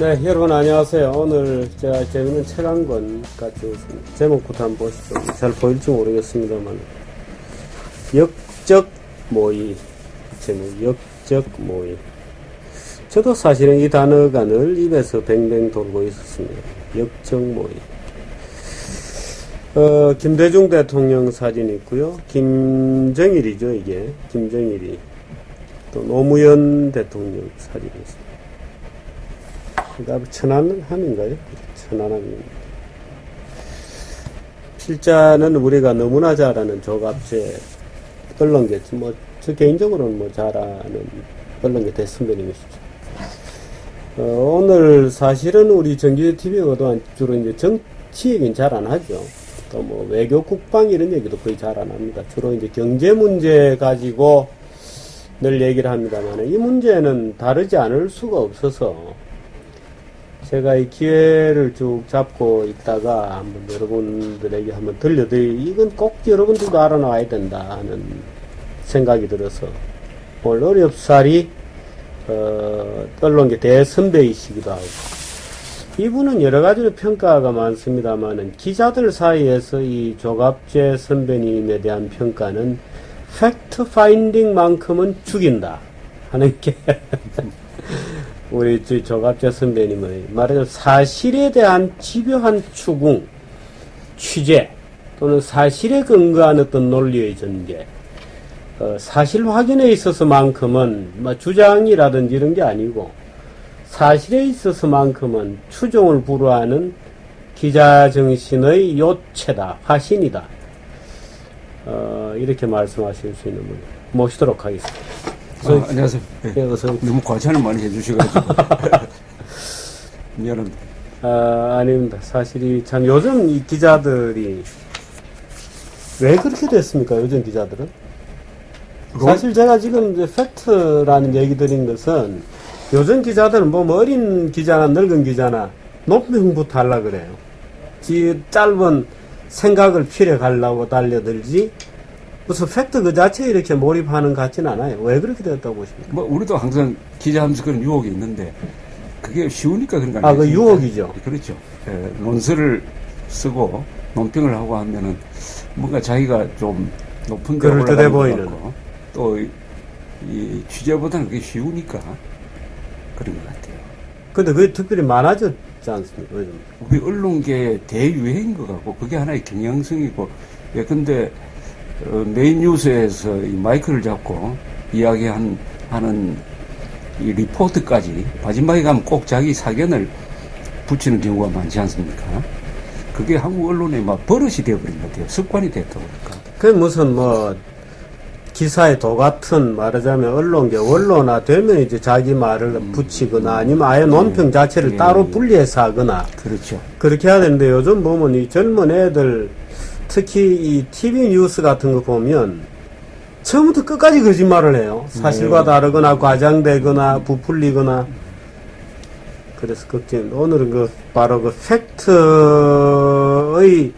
네, 여러분 안녕하세요. 오늘 제가 재밌는 책 한 권 가지고 있습니다. 제목부터 한번 보시죠. 잘 보일지 모르겠습니다만 역적 모의. 제목 역적 모의. 저도 사실은 이 단어가 늘 입에서 뱅뱅 돌고 있었습니다. 역적 모의. 김대중 대통령 사진이 있고요. 김정일이죠, 이게. 김정일이. 또 노무현 대통령 사진이 있습니다. 천안함인가요? 천안함입니다. 필자는 우리가 너무나 잘 아는 조갑제 언론계, 저 개인적으로는 잘 아는 언론계 대선배님이시죠. 오늘 사실은 우리 정규제 TV가 주로 이제 정치 얘기는 잘 안 하죠. 또 외교 국방 이런 얘기도 거의 잘 안 합니다. 주로 이제 경제 문제 가지고 늘 얘기를 합니다만 이 문제는 다르지 않을 수가 없어서 제가 이 기회를 쭉 잡고 있다가 한번 여러분들에게 한번 이건 꼭 여러분들도 알아놔야 된다 하는 생각이 들어서 오늘 어렵사리 언론계 대선배이시기도 하고 이분은 여러 가지로 평가가 많습니다만은 기자들 사이에서 이 조갑재 선배님에 대한 평가는 팩트 파인딩만큼은 죽인다 하는 게 우리 조갑재 선배님의 말하자면 사실에 대한 집요한 추궁, 취재 또는 사실에 근거한 어떤 논리의 전개, 사실 확인에 있어서만큼은 주장이라든지 이런 게 아니고 사실에 있어서만큼은 추종을 불허하는 기자 정신의 요체다, 화신이다. 이렇게 말씀하실 수 있는 분 모시도록 하겠습니다. 안녕하세요. 네, 어서 너무 과찬을 많이 해주셔가지고 미안합니다. 아닙니다. 사실이 참 요즘 이 기자들이 왜 그렇게 됐습니까? 요즘 기자들은 사실 제가 지금 이제 팩트라는 얘기 드린 것은 요즘 기자들은 어린 기자나 늙은 기자나 논평부터 하려고 그래요. 짧은 생각을 필해 가려고 달려들지 무슨 팩트 그 자체에 이렇게 몰입하는 것 같지는 않아요. 왜 그렇게 됐다고 보십니까? 우리도 항상 기자하면서 그런 유혹이 있는데 그게 쉬우니까 그런 거 아니에요? 그 유혹이죠. 그렇죠. 논설을 쓰고 논평을 하고 하면은 뭔가 자기가 좀 높은 데 그럴듯해 보이는 또 이 취재보다는 그게 쉬우니까 그런 것 같아요. 근데 그게 특별히 많아졌지 않습니까? 요즘. 우리 언론계의 대유행인 것 같고 그게 하나의 경향성이고 근데 메인 뉴스에서 이 마이크를 잡고 이야기하는 이 리포트까지 마지막에 가면 꼭 자기 사견을 붙이는 경우가 많지 않습니까? 그게 한국 언론의 버릇이 되어버린 것 같아요. 습관이 됐다고 할까. 그게 무슨 기사의 도 같은 말하자면 언론계 원로나 되면 이제 자기 말을 붙이거나 아니면 아예 논평 자체를 따로 분리해서 하거나 그렇죠. 그렇게 해야 되는데 요즘 보면 이 젊은 애들 특히 이 TV 뉴스 같은 거 보면 처음부터 끝까지 거짓말을 해요. 사실과 다르거나 과장되거나 부풀리거나. 그래서 오늘은 바로 팩트의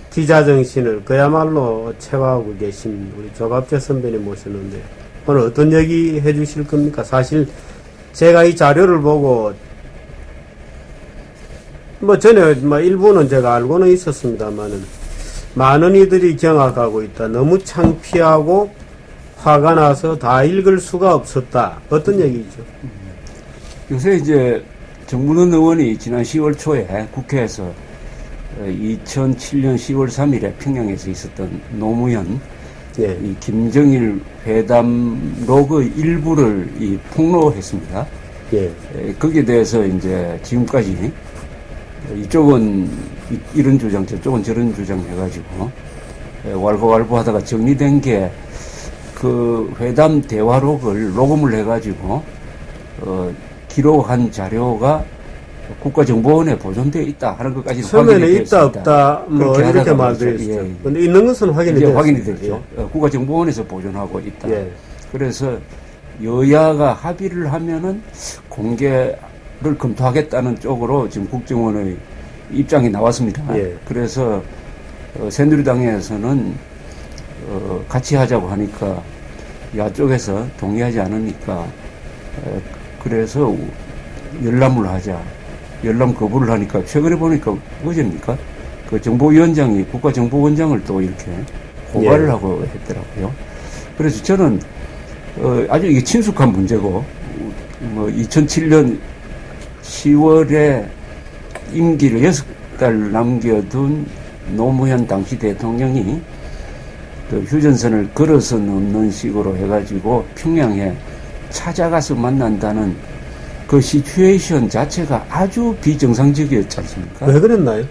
기자 정신을 그야말로 채워하고 계신 우리 조갑재 선배님 모셨는데 오늘 어떤 얘기 해주실 겁니까? 사실 제가 이 자료를 보고 전에 일부는 제가 알고는 있었습니다만은 많은 이들이 경악하고 있다. 너무 창피하고 화가 나서 다 읽을 수가 없었다. 어떤 얘기죠? 요새 이제 정문원 의원이 지난 10월 초에 국회에서 2007년 10월 3일에 평양에서 있었던 노무현 이 김정일 회담 로그 일부를 폭로했습니다. 거기에 대해서 이제 지금까지 이쪽은 이런 주장, 저쪽은 저런 주장 해가지고 왈가왈부 하다가 정리된 게 그 회담 대화록을 녹음을 해가지고 기록한 자료가 국가정보원에 보존되어 있다 하는 것까지 처음에는 있다 없다 이렇게 말되었죠. 근데 있는 것은 확인이 됐죠. 국가정보원에서 보존하고 있다. 그래서 여야가 합의를 하면은 공개를 검토하겠다는 쪽으로 지금 국정원의 입장이 나왔습니다. 그래서 새누리당에서는 같이 하자고 하니까 야쪽에서 동의하지 않으니까 그래서 열람을 하자. 열람 거부를 하니까 최근에 보니까 어제입니까? 그 정보위원장이 국가정보원장을 또 이렇게 고발을 예. 하고 했더라고요. 그래서 저는 아주 이게 친숙한 문제고 뭐 2007년 10월에 임기를 6달 남겨둔 노무현 당시 대통령이 그 휴전선을 걸어서 넘는 식으로 해가지고 평양에 찾아가서 만난다는 그 시츄에이션 자체가 아주 비정상적이었지 않습니까? 왜 그랬나요?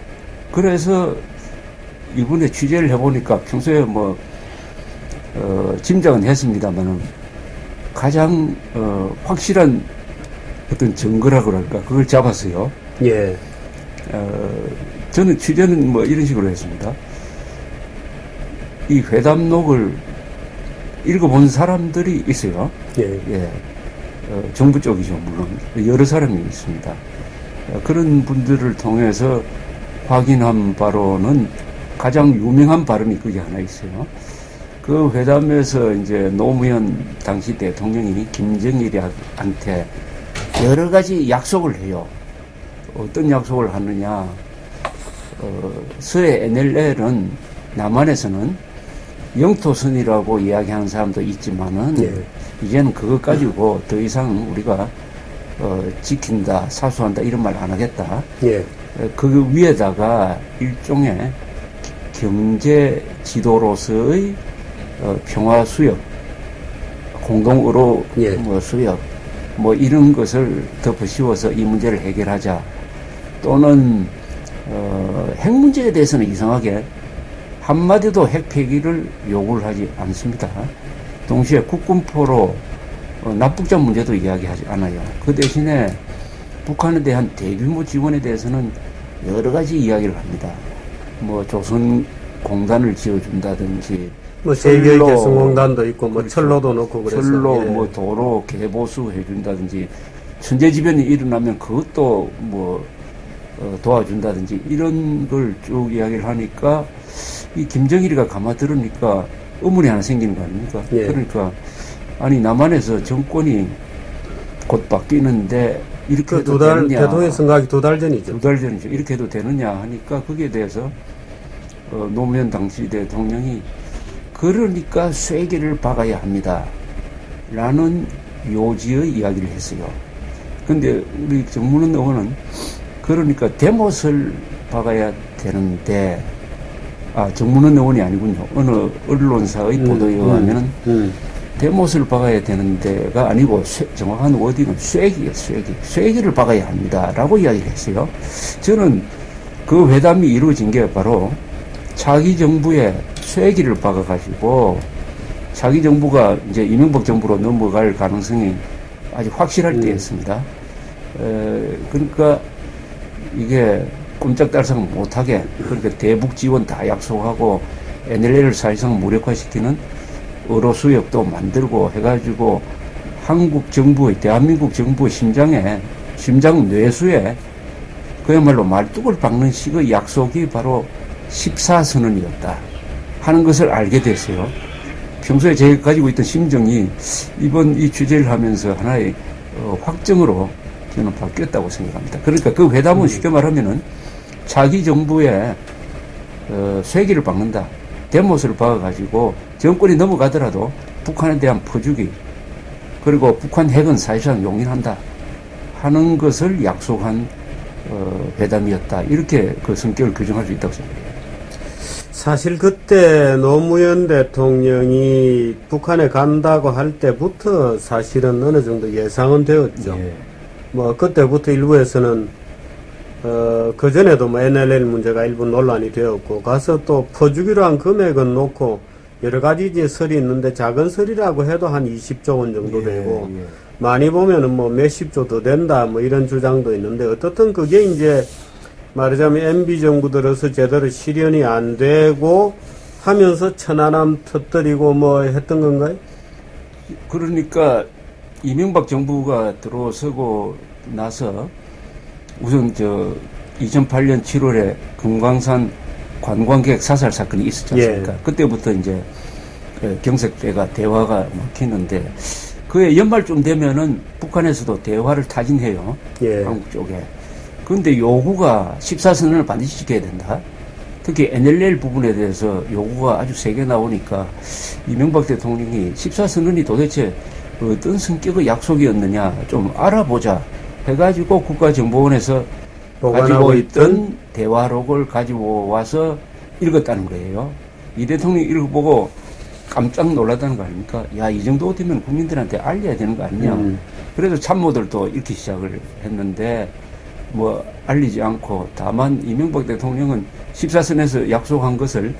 그래서 이번에 취재를 해보니까 평소에 짐작은 했습니다만은 가장 확실한 어떤 증거라 그럴까 그걸 잡았어요. 예. 저는 취재는 뭐 이런 식으로 했습니다. 이 회담록을 읽어본 사람들이 있어요. 예. 예. 정부 쪽이죠, 물론. 여러 사람이 있습니다. 그런 분들을 통해서 확인한 바로는 가장 유명한 발언이 그게 하나 있어요. 그 회담에서 이제 노무현 당시 대통령이 김정일한테 여러 가지 약속을 해요. 어떤 약속을 하느냐. 서해 NLL은 남한에서는 영토선이라고 이야기하는 사람도 있지만은 예. 이제는 그것 가지고 더 이상 우리가 지킨다, 사수한다 이런 말 안 하겠다. 예. 그 위에다가 일종의 경제 지도로서의 평화 수역, 공동으로 예. 수역, 뭐 이런 것을 덮어 씌워서 이 문제를 해결하자. 또는 핵 문제에 대해서는 이상하게 한마디도 핵 폐기를 요구를 하지 않습니다. 동시에 국군포로 납북자 문제도 이야기하지 않아요. 그 대신에 북한에 대한 대규모 지원에 대해서는 여러 가지 이야기를 합니다. 뭐 조선공단을 지어준다든지 뭐 세계개성공단도 있고 뭐 그렇죠. 철로도 넣고 그래서 철로 예. 뭐 도로 개보수 해준다든지 천재지변이 일어나면 그것도 뭐 도와준다든지 이런 걸 쭉 이야기를 하니까 이 김정일이가 가만 들으니까 의문이 하나 생기는 거 아닙니까? 예. 그러니까 아니 남한에서 정권이 곧 바뀌는데 이렇게 그 해도 두 달 되느냐? 대통령 선거하기 2달 전이죠. 2달 전이죠. 이렇게 해도 되느냐 하니까 거기에 대해서 노무현 당시 대통령이 그러니까 쐐기를 박아야 합니다. 라는 요지의 이야기를 했어요. 근데 우리 정문원 의원은 그러니까 대못을 박아야 되는데 정문원 의원이 아니군요. 어느 언론사의 보도에 의하면 대못을 박아야 되는 데가 아니고 정확한 워딩은 쐐기예요. 쐐기를 박아야 합니다. 라고 이야기를 했어요. 저는 그 회담이 이루어진 게 바로 차기 정부에 쐐기를 박아가지고 차기 정부가 이제 이명박 정부로 넘어갈 가능성이 아주 확실할 때였습니다. 그러니까 이게 꼼짝달싹 못하게 그렇게 대북 지원 다 약속하고 NLL을 사실상 무력화시키는 어로 수역도 만들고 해가지고 한국 정부의 대한민국 정부의 심장 뇌수에 그야말로 말뚝을 박는 식의 약속이 바로 14선언이었다 하는 것을 알게 됐어요. 평소에 제가 가지고 있던 심정이 이번 이 취재를 하면서 하나의 확정으로 저는 바뀌었다고 생각합니다. 그러니까 그 회담은 쉽게 말하면은 차기 정부에 쐐기를 박는다. 대못을 박아가지고 정권이 넘어가더라도 북한에 대한 퍼주기 그리고 북한 핵은 사실상 용인한다 하는 것을 약속한 회담이었다. 이렇게 그 성격을 규정할 수 있다고 생각해요. 사실 그때 노무현 대통령이 북한에 간다고 할 때부터 사실은 어느 정도 예상은 되었죠. 예. 뭐 그때부터 일부에서는 그 전에도 뭐 NLL 문제가 일부 논란이 되었고 가서 또 퍼주기로 한 금액은 놓고 여러 가지 이제 설이 있는데 작은 설이라고 해도 한 20조 원 정도 되고 많이 보면은 뭐 몇십 조 더 된다 뭐 이런 주장도 있는데 어떻든 그게 이제 말하자면 MB 정부 들어서 제대로 실현이 안 되고 하면서 천안함 터뜨리고 뭐 했던 건가요? 그러니까 이명박 정부가 들어서고 나서 우선 2008년 7월에 금강산 관광객 사살 사건이 있었지 않습니까? 예. 그때부터 이제 경색대가 대화가 막히는데 그해 연말쯤 되면은 북한에서도 대화를 타진해요. 예. 한국 쪽에. 그런데 요구가 14선언을 반드시 지켜야 된다. 특히 NLL 부분에 대해서 요구가 아주 세게 나오니까 이명박 대통령이 14선언이 도대체 어떤 성격의 약속이었느냐 좀 알아보자 해가지고 국가정보원에서 가지고 있던 대화록을 가지고 와서 읽었다는 거예요. 이 대통령이 읽어보고 깜짝 놀랐다는 거 아닙니까? 야, 이 정도 되면 국민들한테 알려야 되는 거 아니냐. 그래서 참모들도 읽기 시작을 했는데 뭐 알리지 않고 다만 이명박 대통령은 14선에서 약속한 것을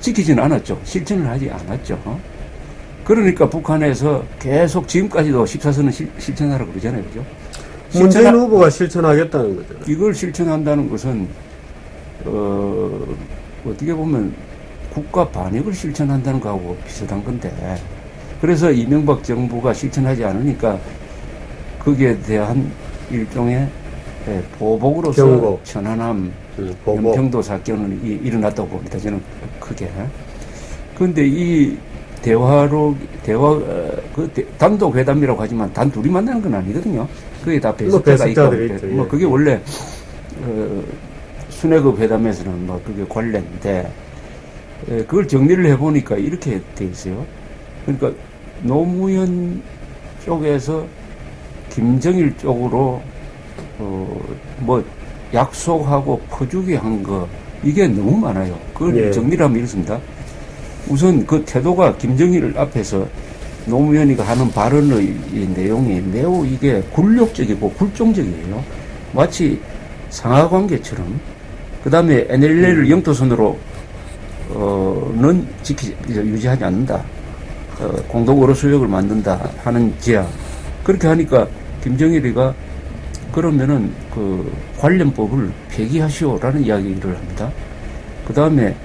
지키지는 않았죠. 실천을 하지 않았죠. 그러니까 북한에서 계속 지금까지도 14선은 실천하라고 그러잖아요. 그죠? 문재인 후보가 실천하겠다는 거죠. 이걸 실천한다는 것은 어떻게 보면 국가 반역을 실천한다는 거하고 비슷한 건데, 그래서 이명박 정부가 실천하지 않으니까 거기에 대한 일종의 보복으로서 경고. 천안함, 연평도 사건이 일어났다고 봅니다. 저는 크게. 그런데 이 단독 회담이라고 하지만 단 둘이 만나는 건 아니거든요. 그게 다 배석자가 있고, 뭐 그게 원래 순회급 회담에서는 뭐 그게 관례인데, 그걸 정리를 해보니까 이렇게 돼 있어요. 그러니까 노무현 쪽에서 김정일 쪽으로 뭐 약속하고 퍼주기 한 거 이게 너무 많아요. 그걸 정리를 하면 이렇습니다. 우선 그 태도가 김정일 앞에서 노무현이가 하는 발언의 내용이 매우 이게 굴욕적이고 굴종적이에요. 마치 상하관계처럼. 그 다음에 NLL을 영토선으로 는 유지하지 않는다. 공동 어로 수역을 만든다 하는 지야. 그렇게 하니까 김정일이가 그러면은 그 관련법을 폐기하시오라는 이야기를 합니다. 그 다음에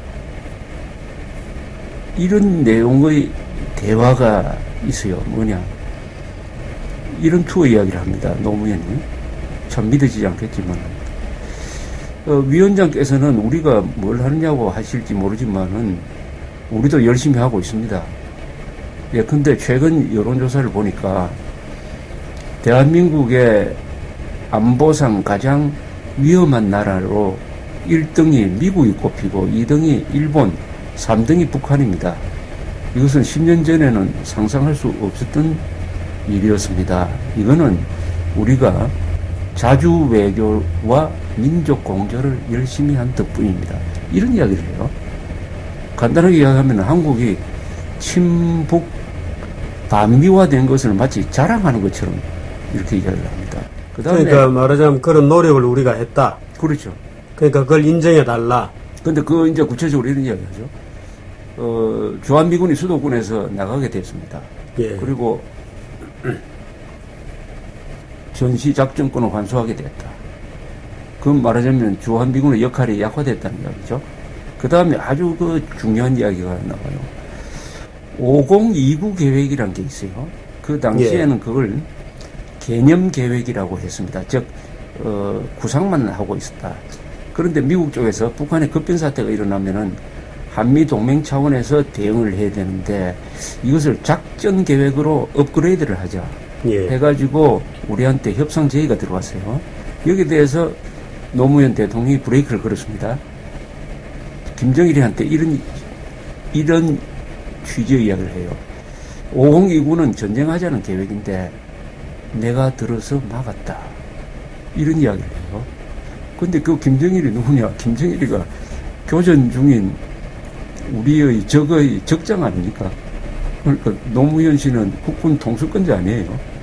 이런 내용의 대화가 있어요. 뭐냐. 이런 투어 이야기를 합니다. 노무현이. 참 믿어지지 않겠지만. 위원장께서는 우리가 뭘 하느냐고 하실지 모르지만은 우리도 열심히 하고 있습니다. 근데 최근 여론조사를 보니까 대한민국의 안보상 가장 위험한 나라로 1등이 미국이 꼽히고 2등이 일본, 3등이 북한입니다. 이것은 10년 전에는 상상할 수 없었던 일이었습니다. 이거는 우리가 자주 외교와 민족 공조를 열심히 한 덕분입니다. 이런 이야기를 해요. 간단하게 이야기하면 한국이 친북 반미화된 것을 마치 자랑하는 것처럼 이렇게 이야기를 합니다. 그러니까 말하자면 그런 노력을 우리가 했다. 그렇죠. 그러니까 그걸 인정해달라. 근데 이제 구체적으로 이런 이야기 하죠. 주한미군이 수도권에서 나가게 됐습니다. 그리고 전시작전권을 환수하게 됐다. 그건 말하자면 주한미군의 역할이 약화됐다는 이야기죠. 그 다음에 아주 중요한 이야기가 나와요. 5029 계획이라는 게 있어요. 그 당시에는 그걸 개념 계획이라고 했습니다. 즉, 구상만 하고 있었다. 그런데 미국 쪽에서 북한의 급변 사태가 일어나면은 한미 동맹 차원에서 대응을 해야 되는데 이것을 작전 계획으로 업그레이드를 하자. 해가지고 우리한테 협상 제의가 들어왔어요. 여기에 대해서 노무현 대통령이 브레이크를 걸었습니다. 김정일이한테 이런 취지의 이야기를 해요. 5029는 전쟁하자는 계획인데 내가 들어서 막았다. 이런 이야기를 해요. 근데 그 김정일이 누구냐? 김정일이가 교전 중인 우리의 적의 적장 아닙니까? 그러니까 노무현 씨는 국군 통수권자 아니에요.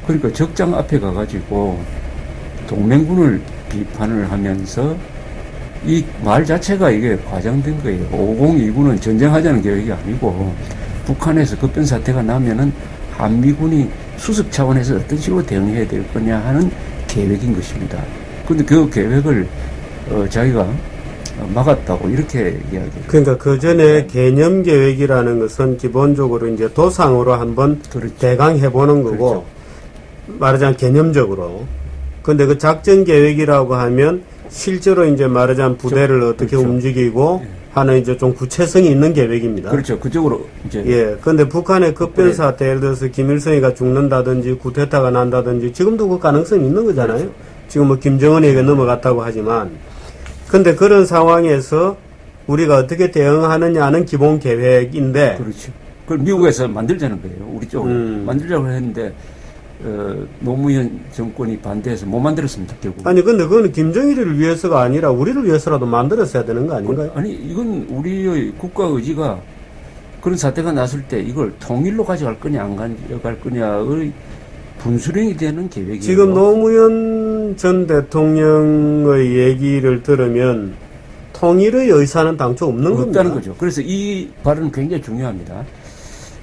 그러니까 적장 앞에 가가지고 동맹군을 비판을 하면서 이 말 자체가 이게 과장된 거예요. 5029는 전쟁하자는 계획이 아니고 북한에서 급변 사태가 나면은 한미군이 수습 차원에서 어떤 식으로 대응해야 될 거냐 하는 계획인 것입니다. 근데 그 계획을 자기가 막았다고 이렇게 이야기해요. 그러니까 그 전에 개념 계획이라는 것은 기본적으로 이제 도상으로 한번 대강해보는 거고, 말하자면 개념적으로. 근데 그 작전 계획이라고 하면 실제로 이제 말하자면 부대를 어떻게 움직이고 하는 이제 좀 구체성이 있는 계획입니다. 그렇죠. 그쪽으로 이제. 근데 북한의 급변 사태, 예를 들어서 김일성이가 죽는다든지 구테타가 난다든지 지금도 그 가능성이 있는 거잖아요. 지금 뭐 김정은에게 넘어갔다고 하지만, 근데 그런 상황에서 우리가 어떻게 대응하느냐는 기본 계획인데. 그렇죠. 그걸 미국에서 만들자는 거예요. 우리 쪽으로. 만들자고 했는데, 노무현 정권이 반대해서 못 만들었습니다, 결국. 아니, 근데 그거는 김정일을 위해서가 아니라 우리를 위해서라도 만들었어야 되는 거 아닌가요? 아니, 이건 우리의 국가 의지가 그런 사태가 났을 때 이걸 통일로 가져갈 거냐, 안 가져갈 거냐의 분수령이 되는 계획이에요. 지금 노무현 전 대통령의 얘기를 들으면 통일의 의사는 당초 없는 겁니다. 없다는 거죠. 그래서 이 발언은 굉장히 중요합니다.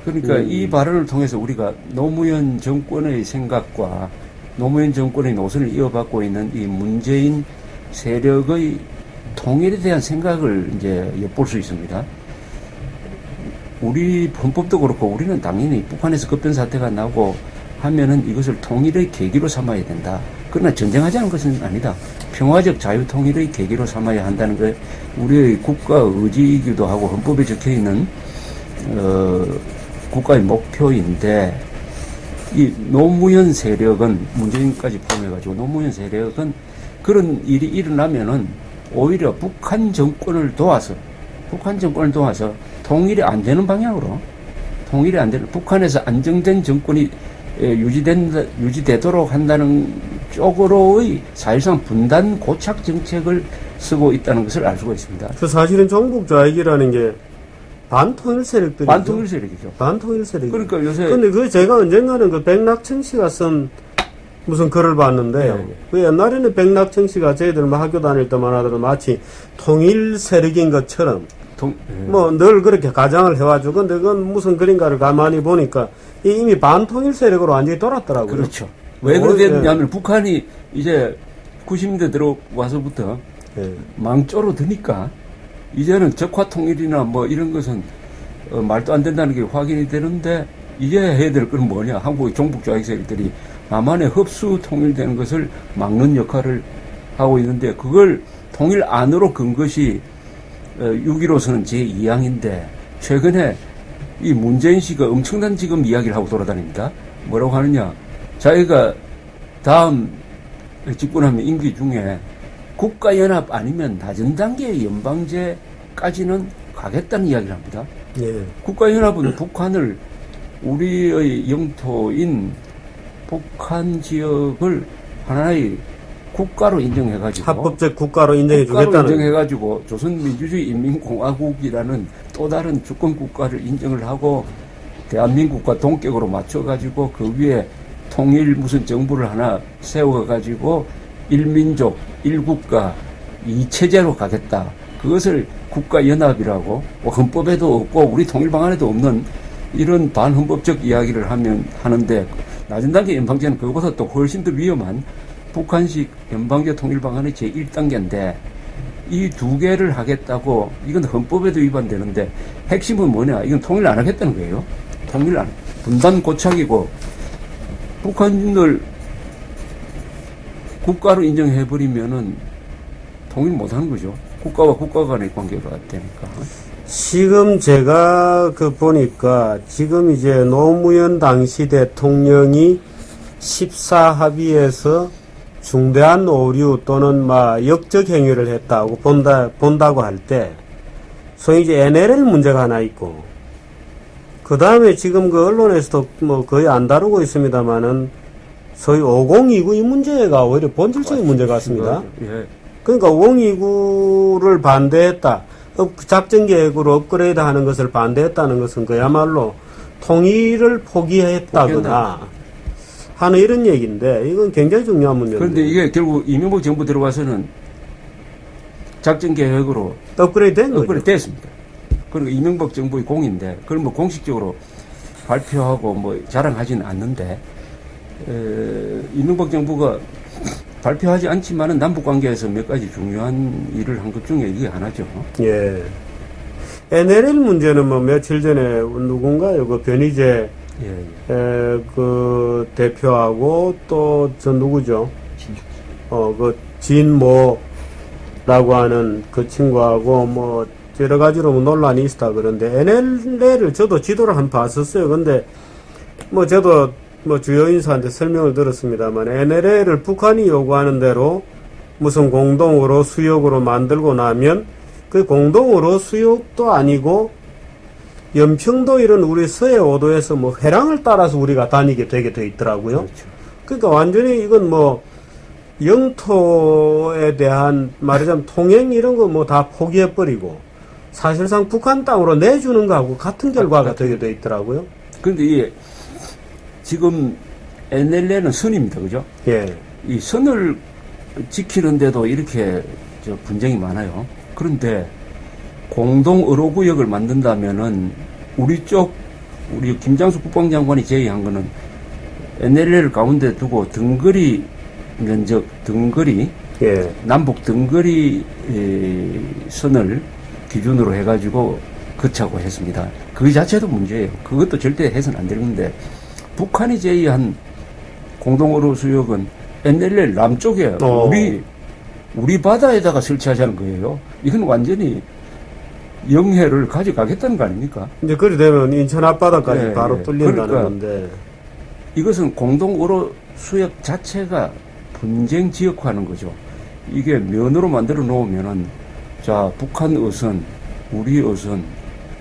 그러니까 이 발언을 통해서 우리가 노무현 정권의 생각과 노무현 정권의 노선을 이어받고 있는 이 문재인 세력의 통일에 대한 생각을 이제 엿볼 수 있습니다. 우리 헌법도 그렇고 우리는 당연히 북한에서 급변 사태가 나고 하면은 이것을 통일의 계기로 삼아야 된다. 그러나 전쟁하자는 것은 아니다. 평화적 자유 통일의 계기로 삼아야 한다는 게 우리의 국가 의지이기도 하고 헌법에 적혀 있는 국가의 목표인데, 이 노무현 세력은 문재인까지 포함해가지고 노무현 세력은 그런 일이 일어나면은 오히려 북한 정권을 도와서 통일이 안 되는 방향으로, 통일이 안 되는, 북한에서 안정된 정권이 유지되도록 한다는 쪽으로의 사실상 분단 고착 정책을 쓰고 있다는 것을 알 수가 있습니다. 그 사실은 종북 좌익이라는 게 반통일 세력들이죠. 반통일 세력이죠. 반통일 세력. 그러니까 요새. 근데 그 제가 언젠가는 그 백낙천 씨가 쓴 무슨 글을 봤는데요. 네. 그 옛날에는 백낙천 씨가 저희들 뭐 학교 다닐 때만 하더라도 마치 통일 세력인 것처럼 뭐 늘 그렇게 가장을 해가지고, 근데 그건 무슨 글인가를 가만히 보니까 이미 반통일 세력으로 완전히 돌았더라고요. 그렇죠. 왜 그렇게 됐냐면 북한이 이제 90년대 들어와서부터 망조로 드니까 이제는 적화 통일이나 뭐 이런 것은 말도 안 된다는 게 확인이 되는데, 이제 해야 될 건 뭐냐. 한국의 종북 좌익 세력들이 남한의 흡수 통일되는 것을 막는 역할을 하고 있는데, 그걸 통일 안으로 건 것이 6.15선언 제2항인데, 최근에 이 문재인 씨가 엄청난 지금 이야기를 하고 돌아다닙니다. 뭐라고 하느냐. 자기가 다음 집권하면 임기 중에 국가연합 아니면 낮은 단계의 연방제까지는 가겠다는 이야기를 합니다. 예. 국가연합은 북한을, 우리의 영토인 북한 지역을 하나의 국가로 인정해가지고, 합법적 국가로 인정해주겠다는. 인정해가지고 조선민주주의 인민공화국이라는 또 다른 주권 국가를 인정을 하고 대한민국과 동격으로 맞춰가지고 그 위에 통일 무슨 정부를 하나 세워가지고 일민족, 일국가, 이체제로 가겠다. 그것을 국가연합이라고, 헌법에도 없고 우리 통일 방안에도 없는 이런 반헌법적 이야기를 하는데, 낮은 단계 연방제는 그것보다 또 훨씬 더 위험한 북한식 연방제 통일 방안의 제1단계인데, 이 두 개를 하겠다고, 이건 헌법에도 위반되는데, 핵심은 뭐냐? 이건 통일 안 하겠다는 거예요. 통일 안, 분단 고착이고, 북한을 국가로 인정해버리면은 통일 못 하는 거죠. 국가와 국가 간의 관계가 되니까. 지금 제가 보니까 지금 이제 노무현 당시 대통령이 14합의에서 중대한 오류 또는 역적 행위를 했다고 본다고 할 때, 소위 이제 NLL 문제가 하나 있고, 그 다음에 지금 그 언론에서도 뭐 거의 안 다루고 있습니다만은, 소위 5029 이 문제가 오히려 본질적인 문제 같습니다. 예. 그러니까 5029를 반대했다. 작전 계획으로 업그레이드 하는 것을 반대했다는 것은 그야말로 통일을 포기했다거나 하는 이런 얘기인데, 이건 굉장히 중요한 문제입니다. 그런데 이게 결국 이명박 정부 들어와서는 작전 계획으로 업그레이드 된 거죠. 업그레이드 됐습니다. 그리고 이명박 정부의 공인데, 그걸 뭐 공식적으로 발표하고 뭐 자랑하지는 않는데, 이명박 정부가 발표하지 않지만은 남북 관계에서 몇 가지 중요한 일을 한 것 중에 이게 하나죠. 예. NLL 문제는 뭐 며칠 전에 누군가요? 그 변희재 그 대표하고 또 저 누구죠? 그 진모라고 하는 그 친구하고 뭐 여러 가지로 논란이 있다 그런데, NLL을 저도 지도를 한번 봤었어요. 근데 뭐 저도 뭐 주요 인사한테 설명을 들었습니다만 NLL을 북한이 요구하는 대로 무슨 공동으로 수역으로 만들고 나면 그 공동으로 수역도 아니고 연평도 이런 우리 서해 오도에서 뭐 회랑을 따라서 우리가 다니게 되게 돼 있더라고요. 그렇죠. 그러니까 완전히 이건 뭐 영토에 대한 말하자면 통행 이런 거 뭐 다 포기해버리고 사실상 북한 땅으로 내주는 거하고 같은 결과가 되게 돼 있더라고요. 그런데 이 지금 NLL은 선입니다, 그죠? 예. 이 선을 지키는데도 이렇게 분쟁이 많아요. 그런데 공동 의료구역을 만든다면은 우리 김장수 국방장관이 제의한 거는 NLL을 가운데 두고 등거리 면적, 예. 남북 등거리 선을 기준으로 해가지고 거치하고 했습니다. 그 자체도 문제예요. 그것도 절대 해서는 안 되는데 북한이 제의한 공동어로 수역은 NLL 남쪽에 우리 바다에다가 설치하자는 거예요. 이건 완전히 영해를 가져가겠다는 거 아닙니까? 이제 그리 되면 인천 앞바다까지 네, 바로 뚫린다는 그러니까 건데 이것은 공동어로 수역 자체가 분쟁 지역화하는 거죠. 이게 면으로 만들어 놓으면은 자 북한 어선, 우리 어선,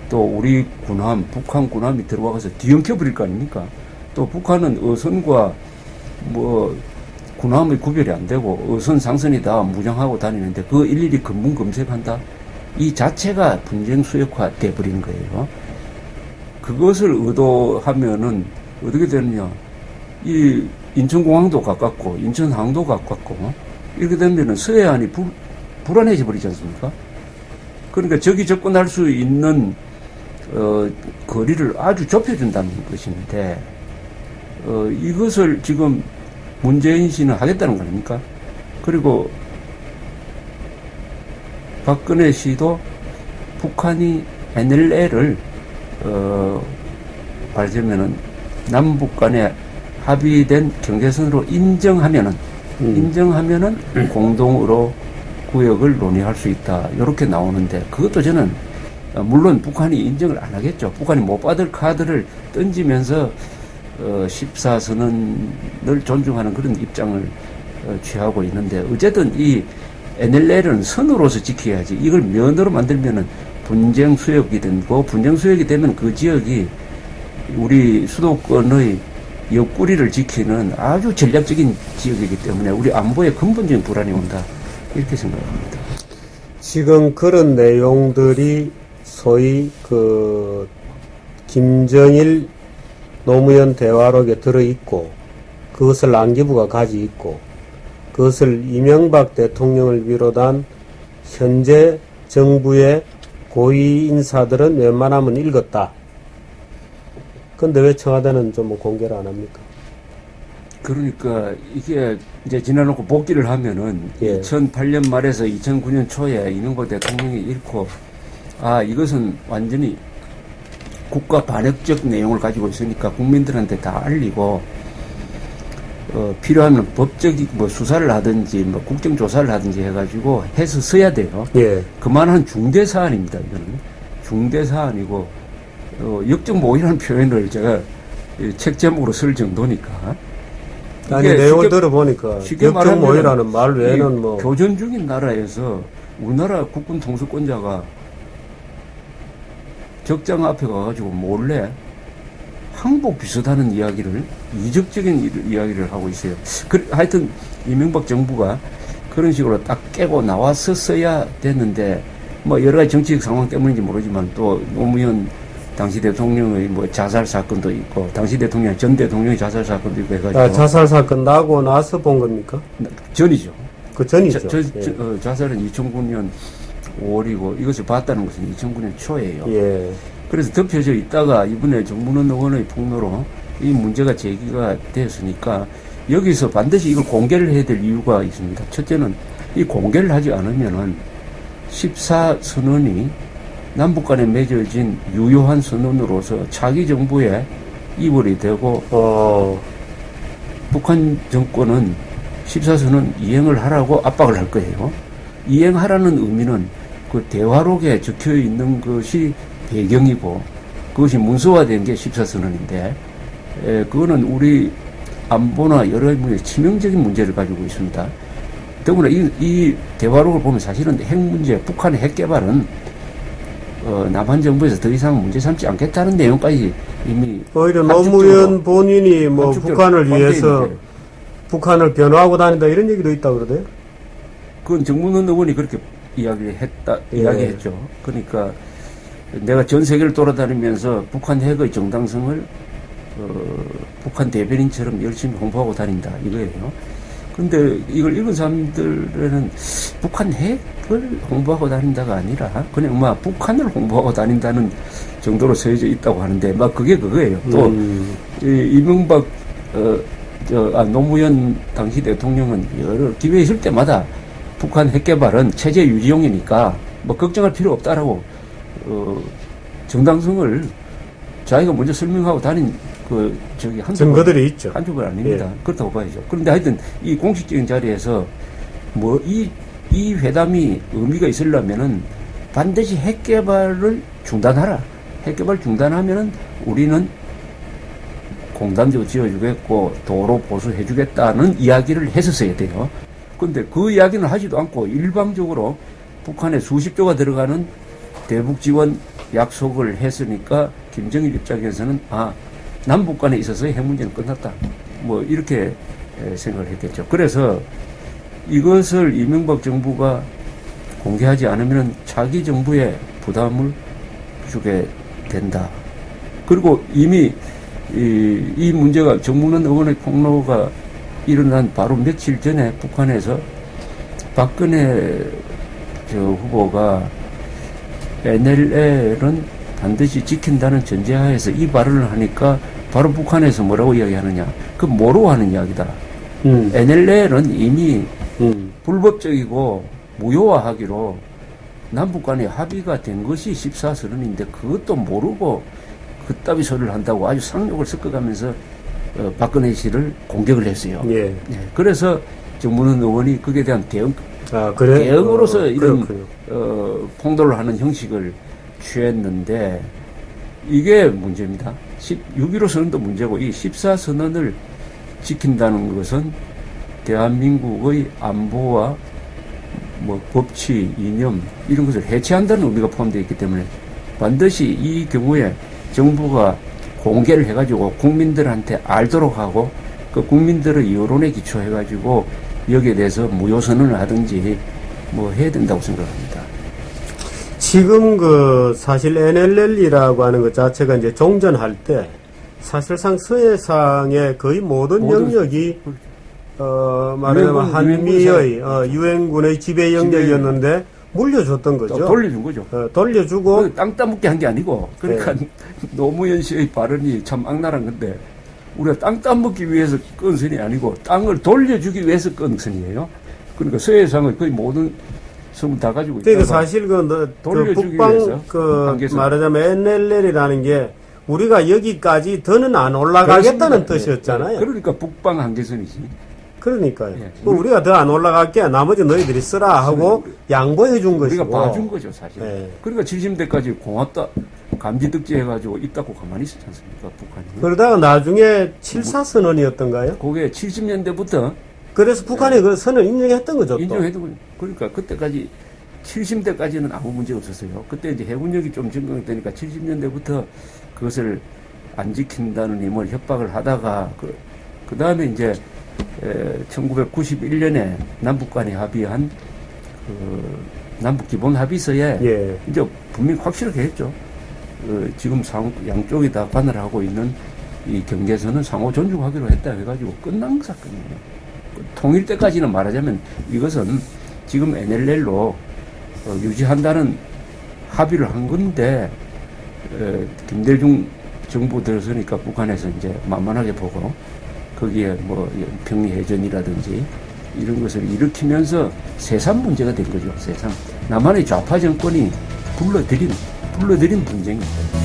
또 우리 군함, 북한 군함이 들어와서 뒤엉켜 버릴 거 아닙니까? 또 북한은 어선과 뭐 군함의 구별이 안 되고 어선 상선이 다 무장하고 다니는데 그 일일이 근문 검색한다? 이 자체가 분쟁 수역화 돼버리는 거예요. 그것을 의도하면은 어떻게 되느냐? 이 인천공항도 가깝고 인천항도 가깝고 이렇게 되면은 서해안이 불안해져 버리지 않습니까? 그러니까 적이 접근할 수 있는 거리를 아주 좁혀준다는 것인데 이것을 지금 문재인 씨는 하겠다는 거 아닙니까? 그리고 박근혜 씨도 북한이 NLL을 말하자면은 남북 간에 합의된 경계선으로 인정하면은 공동으로 구역을 논의할 수 있다. 이렇게 나오는데 그것도 저는 물론 북한이 인정을 안 하겠죠. 북한이 못 받을 카드를 던지면서 14선언을 존중하는 그런 입장을 취하고 있는데 어쨌든 이 NLL은 선으로서 지켜야지 이걸 면으로 만들면은 분쟁 수역이 되고 분쟁 수역이 되면 그 지역이 우리 수도권의 옆구리를 지키는 아주 전략적인 지역이기 때문에 우리 안보에 근본적인 불안이 온다. 이렇게 생각합니다. 지금 그런 내용들이 소위 김정일 노무현 대화록에 들어있고 그것을 안기부가 가지고 있고 그것을 이명박 대통령을 비롯한 현재 정부의 고위 인사들은 웬만하면 읽었다. 근데 왜 청와대는 좀 공개를 안 합니까? 그러니까 이게 이제 지나놓고 복귀를 하면은 2008년 말에서 2009년 초에 이명박 대통령이 읽고 이것은 완전히 국가 반역적 내용을 가지고 있으니까 국민들한테 다 알리고 필요하면 법적 수사를 하든지 국정조사를 하든지 해가지고 해서 써야 돼요. 예. 그만한 중대 사안입니다. 이거는 중대 사안이고 역적모의라는 표현을 제가 책 제목으로 쓸 정도니까. 아니 내용을 들어보니까 역적모의라는 말 외에는 뭐 교전 중인 나라에서 우리나라 국군 통수권자가 적장 앞에 가가지고 몰래 항복 비슷하는 이야기를 이적적인 이야기를 하고 있어요. 하여튼 이명박 정부가 그런 식으로 딱 깨고 나왔었어야 됐는데 여러 가지 정치적 상황 때문인지 모르지만 또 노무현 당시 대통령의 자살 사건도 있고 당시 대통령 전 대통령의 자살 사건도 있고 해가지고 자살 사건 나고 나서 본 겁니까? 전이죠. 그 전이죠. 자살은 2009년 5월이고 이것을 봤다는 것은 2009년 초예요. 예. 그래서 덮여져 있다가 이번에 정문원 의원의 폭로로 이 문제가 제기가 되었으니까 여기서 반드시 이걸 공개를 해야 될 이유가 있습니다. 첫째는 이 공개를 하지 않으면은 14선언이 남북 간에 맺어진 유효한 선언으로서 차기 정부에 이월이 되고 북한 정권은 14선언 이행을 하라고 압박을 할 거예요. 이행하라는 의미는 그 대화록에 적혀 있는 것이 배경이고 그것이 문서화된 게 14선언인데 그거는 우리 안보나 여러 치명적인 문제를 가지고 있습니다. 더구나 이 대화록을 보면 사실은 핵 문제, 북한의 핵 개발은 남한 정부에서 더 이상 문제 삼지 않겠다는 내용까지 이미 오히려 노무현 본인이 뭐 북한을 위해서 북한을 변호하고 다닌다 이런 얘기도 있다고 그러대요. 그건 정문원 의원이 그렇게 이야기했죠. 그러니까 내가 전 세계를 돌아다니면서 북한 핵의 정당성을 북한 대변인처럼 열심히 홍보하고 다닌다 이거예요. 근데 이걸 읽은 사람들은 북한 핵을 홍보하고 다닌다가 아니라 그냥 막 북한을 홍보하고 다닌다는 정도로 쓰여져 있다고 하는데 막 그게 그거예요. 또 이명박 노무현 당시 대통령은 여러 기회 있을 때마다 북한 핵 개발은 체제 유지용이니까 뭐 걱정할 필요 없다라고 정당성을 자기가 먼저 설명하고 다닌 증거들이 있죠. 한두 번 아닙니다. 예. 그렇다고 봐야죠. 그런데 하여튼 이 공식적인 자리에서 뭐 이 회담이 의미가 있으려면은 반드시 핵 개발을 중단하라. 핵 개발 중단하면은 우리는 공단도 지어주겠고 도로 보수해주겠다는 이야기를 했었어야 돼요. 그런데 그 이야기는 하지도 않고 일방적으로 북한에 수십조가 들어가는 대북 지원 약속을 했으니까 김정일 입장에서는 남북 간에 있어서의 핵 문제는 끝났다. 뭐 이렇게 생각을 했겠죠. 그래서 이것을 이명박 정부가 공개하지 않으면 차기 정부에 부담을 주게 된다. 그리고 이미 이 문제가 정문원 의원의 폭로가 일어난 바로 며칠 전에 북한에서 박근혜 후보가 NLL은 반드시 지킨다는 전제하에서 이 발언을 하니까 바로 북한에서 뭐라고 이야기하느냐. 그 뭐로 하는 이야기다. NLL은 이미 불법적이고 무효화하기로 남북 간에 합의가 된 것이 14선언인데 그것도 모르고 그따위 소리를 한다고 아주 상욕을 섞어가면서 박근혜 씨를 공격을 했어요. 예. 그래서 정문원 의원이 거기에 대한 대응으로서 이런 폭로를 하는 형식을 취했는데 이게 문제입니다. 6.15 선언도 문제고 이 14선언을 지킨다는 것은 대한민국의 안보와 뭐 법치, 이념 이런 것을 해체한다는 의미가 포함되어 있기 때문에 반드시 이 경우에 정부가 공개를 해가지고 국민들한테 알도록 하고 그 국민들의 여론에 기초해가지고 여기에 대해서 무효선언을 하든지 뭐 해야 된다고 생각합니다. 지금 사실 NLL이라고 하는 것 자체가 이제 종전할 때 사실상 서해상의 거의 모든 영역이 말하자면 한미의 유엔군의 지배 영역이었는데 물려줬던 거죠. 돌려준 거죠. 돌려주고 땅 따먹게 한 게 아니고 그러니까 노무현 씨의 발언이 참 악랄한 건데 우리가 땅 따먹기 위해서 끈 선이 아니고 땅을 돌려주기 위해서 끈 선이에요. 그러니까 서해상의 거의 모든 섬을 다 가지고 있다. 그러니까 사실 북방 말하자면 NLL이라는 게 우리가 여기까지 더는 안 올라가겠다는 뜻이었잖아요. 그러니까 북방 한계선이지. 그러니까요. 우리가 더 안 올라갈게 나머지 너희들이 쓰라 하고 양보해 준 것이고. 우리가 봐준 거죠 사실. 그러니까 70대까지 고맙다 감지덕지 해가지고 입 닫고 가만히 있었지 않습니까 북한이. 그러다가 나중에 7.4선언이었던가요? 그게 70년대부터 그래서 북한이 그 선을 인정했던 거죠. 인정했던 거죠. 그러니까 그때까지 70대까지는 아무 문제 없었어요. 그때 이제 해군력이 좀 증강되니까 70년대부터 그것을 안 지킨다는 힘을 협박을 하다가 그 다음에 이제 1991년에 남북 간에 합의한 남북 기본 합의서에 이제 분명히 확실하게 했죠. 지금 양쪽이 다 관할하고 있는 이 경계선은 상호 존중하기로 했다 해가지고 끝난 사건이에요. 통일 때까지는 말하자면 이것은 지금 NLL로 유지한다는 합의를 한 건데 김대중 정부 들어서니까 북한에서 이제 만만하게 보고 거기에 뭐 평리해전이라든지 이런 것을 일으키면서 세상 문제가 된 거죠. 세상 남한의 좌파 정권이 불러들인 분쟁입니다.